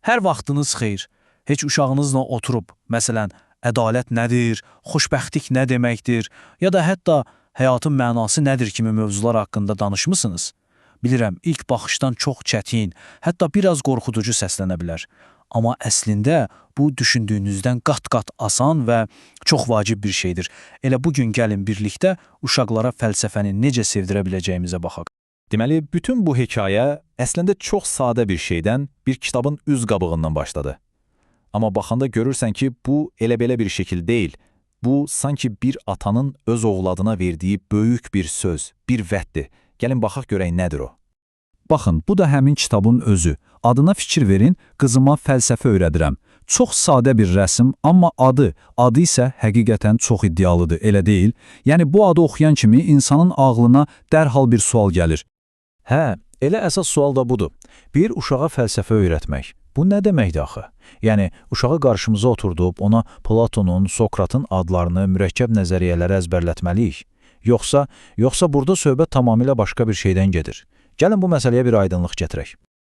Hər vaxtınız xeyir. Heç uşağınızla oturub, məsələn, ədalət nədir, xoşbəxtlik nə deməkdir, ya da hətta həyatın mənası nədir kimi mövzular haqqında danışmısınız? Bilirəm, ilk baxışdan çox çətin, hətta biraz qorxuducu səslənə bilər. Amma əslində bu düşündüyünüzdən qat-qat asan və çox vacib bir şeydir. Elə bugün gəlin birlikdə uşaqlara fəlsəfəni necə sevdirə biləcəyimizə baxaq. Deməli, bütün bu hekayə əslində çox sadə bir şeydən, bir kitabın üz qabığından başladı. Amma baxanda görürsən ki, bu elə-belə bir şəkil deyil. Bu, sanki bir atanın öz oğladına verdiyi böyük bir söz, bir vəddir. Gəlin baxaq görək nədir o. Baxın, bu da həmin kitabın özü. Adına fikir verin, qızıma fəlsəfə öyrədirəm. Çox sadə bir rəsm, amma adı isə həqiqətən çox iddialıdır, elə deyil? Yəni, bu adı oxuyan kimi insanın ağlına dərhal bir sual gəlir. Hə, elə əsas sual da budur. Bir uşağa fəlsəfə öyrətmək. Bu nə deməkdir axı? Yəni, uşağı qarşımıza oturdub, ona Platonun, Sokratın adlarını, mürəkkəb nəzəriyyələri əzbərlətməliyik. Yoxsa burada söhbət tamamilə başqa bir şeydən gedir. Gəlin bu məsələyə bir aydınlıq gətirək.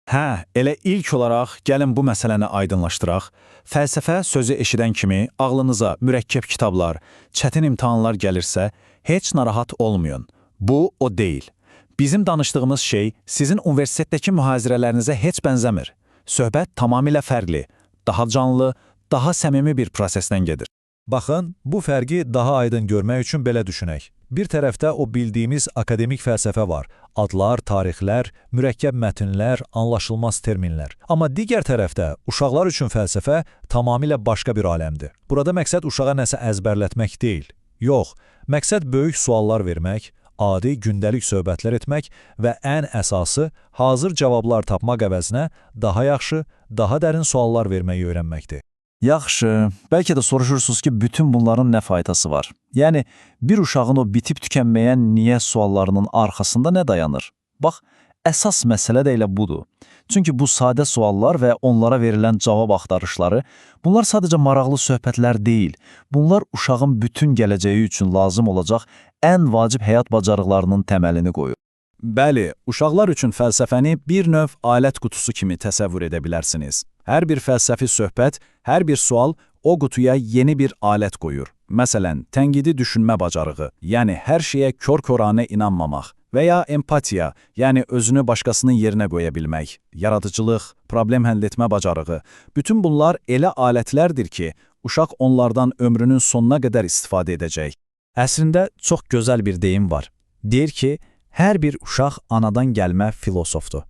Hə, elə ilk olaraq gəlin bu məsələni aydınlaşdıraq. Fəlsəfə sözü eşidən kimi ağlınıza mürəkkəb kitablar, çətin imtahanlar gəlirsə, heç narahat olmayın. Bu o deyil. Bizim danışdığımız şey sizin universitetdəki mühazirələrinizə heç bənzəmir. Söhbət tamamilə fərqli, daha canlı, daha səmimi bir prosesdən gedir. Baxın, bu fərqi daha aydın görmək üçün belə düşünək. Bir tərəfdə o bildiyimiz akademik fəlsəfə var. Adlar, tarixlər, mürəkkəb mətnlər, anlaşılmaz terminlər. Amma digər tərəfdə uşaqlar üçün fəlsəfə tamamilə başqa bir aləmdir. Burada məqsəd uşağa nəsə əzbərlətmək deyil. Yox, məqsəd böyük suallar vermək, adi, gündəlik söhbətlər etmək və ən əsası, hazır cavablar tapmaq əvəzinə daha yaxşı, daha dərin suallar verməyi öyrənməkdir. Yaxşı, bəlkə də soruşursunuz ki, bütün bunların nə faydası var? Yəni, bir uşağın o bitib tükənməyən niyə suallarının arxasında nə dayanır? Bax, əsas məsələ də elə budur. Çünki bu sadə suallar və onlara verilən cavab axtarışları, bunlar sadəcə maraqlı söhbətlər deyil. Bunlar uşağın bütün gələcəyi üçün lazım olacaq ən vacib həyat bacarıqlarının təməlini qoyur. Bəli, uşaqlar üçün fəlsəfəni bir növ alət qutusu kimi təsəvvür edə bilərsiniz. Hər bir fəlsəfi söhbət, hər bir sual o qutuya yeni bir alət qoyur. Məsələn, tənqidi düşünmə bacarığı, yəni hər şeyə kör-koranə inanmamaq və ya empatiya, yəni özünü başqasının yerinə qoya bilmək, yaradıcılıq, problem həll etmə bacarığı. Bütün bunlar elə alətlərdir ki, uşaq onlardan ömrünün sonuna qədər istifadə edəcək. Əslində, çox gözəl bir deyim var. Deyir ki, hər bir uşaq anadan gəlmə filosofdur.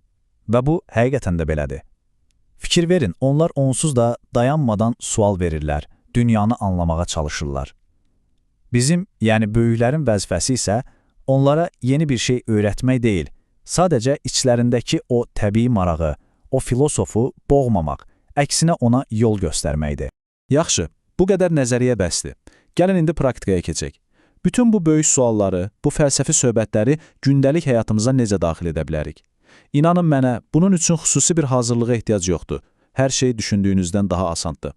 Və bu, həqiqətən də belədir. Fikir verin, onlar onsuz da dayanmadan sual verirlər, dünyanı anlamağa çalışırlar. Bizim, yəni böyüklərin vəzifəsi isə onlara yeni bir şey öyrətmək deyil, sadəcə içlərindəki o təbii marağı, o filosofu boğmamaq, əksinə ona yol göstərməkdir. Yaxşı, bu qədər nəzəriyyə bəsdir. Gəlin indi praktikaya keçək. Bütün bu böyük sualları, bu fəlsəfi söhbətləri gündəlik həyatımıza necə daxil edə bilərik? İnanın mənə, bunun üçün xüsusi bir hazırlığa ehtiyac yoxdur. Hər şey düşündüyünüzdən daha asandır.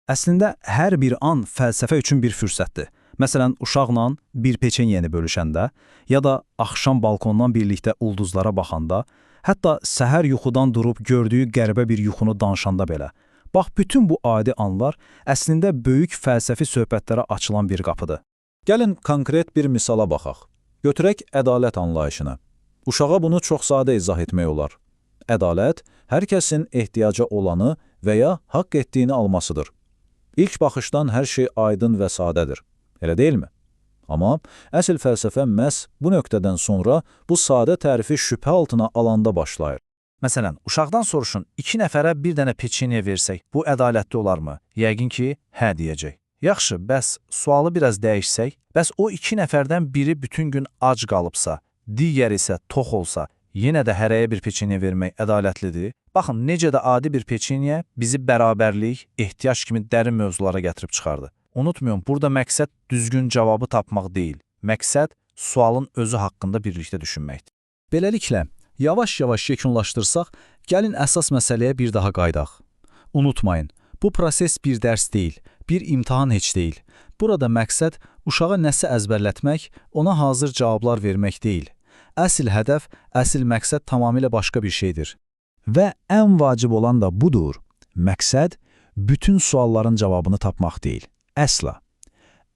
Əslində, hər bir an fəlsəfə üçün bir fürsətdir. Məsələn, uşaqla bir peçenyeni bölüşəndə, ya da axşam balkondan birlikdə ulduzlara baxanda, hətta səhər yuxudan durub gördüyü qəribə bir yuxunu danışanda belə. Bax, bütün bu adi anlar əslində böyük fəlsəfi söhbətlərə açılan bir qapıdır. Gəlin konkret bir misala baxaq. Götürək ədalət anlayışını. Uşağa bunu çox sadə izah etmək olar. Ədalət, hər kəsin ehtiyaca olanı və ya haqq etdiyini almasıdır. İlk baxışdan hər şey aydın və sadədir. Elə deyilmi? Amma əsl fəlsəfə məhz bu nöqtədən sonra bu sadə tərifi şübhə altına alanda başlayır. Məsələn, uşaqdan soruşun, 2 nəfərə bir dənə peçeniya versək, bu ədalətli olarmı? Yəqin ki, hə deyəcək. Yaxşı, bəs sualı biraz dəyişsək, bəs o 2 nəfərdən biri bütün gün ac qalıbsa, digər isə tox olsa, yenə də hərəyə bir peçeniya vermək ədalətlidir. Baxın, necə də adi bir peçeniya bizi bərabərlik, ehtiyac kimi dərin mövzulara gətirib çıxardı. Unutmayın, burada məqsəd düzgün cavabı tapmaq deyil. Məqsəd sualın özü haqqında birlikdə düşünməkdir. Beləliklə, yavaş-yavaş yekunlaşdırsaq, gəlin əsas məsələyə bir daha qaydaq. Unutmayın, bu proses bir dərs deyil, bir imtahan heç deyil. Burada məqsəd uşağa nəsə əzbərlətmək, ona hazır cavablar vermək deyil. Əsl hədəf, əsl məqsəd tamamilə başqa bir şeydir. Və ən vacib olan da budur. məqsəd bütün sualların cavabını tapmaq deyil. Əsla.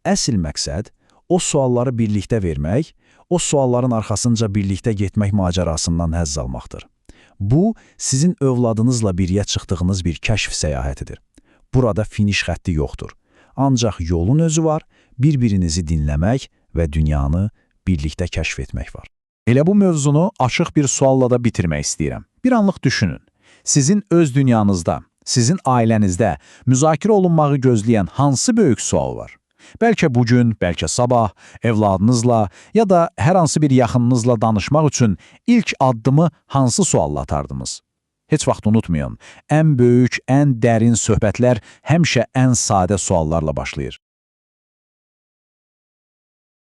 Əsl məqsəd o sualları birlikdə vermək, o sualların arxasınca birlikdə getmək macərasından həzz almaqdır. Bu, sizin övladınızla birgə çıxdığınız bir kəşf səyahətidir. Burada finiş xətti yoxdur. Ancaq yolun özü var, bir-birinizi dinləmək və dünyanı birlikdə kəşf etmək var. Elə bu mövzunu açıq bir sualla da bitirmək istəyirəm. Bir anlıq düşünün. Sizin öz dünyanızda, sizin ailənizdə müzakirə olunmağı gözləyən hansı böyük sual var? Bəlkə bugün, bəlkə sabah, evladınızla ya da hər hansı bir yaxınınızla danışmaq üçün ilk addımı hansı sualla atardınız? Heç vaxt unutmayın, ən böyük, ən dərin söhbətlər həmişə ən sadə suallarla başlayır.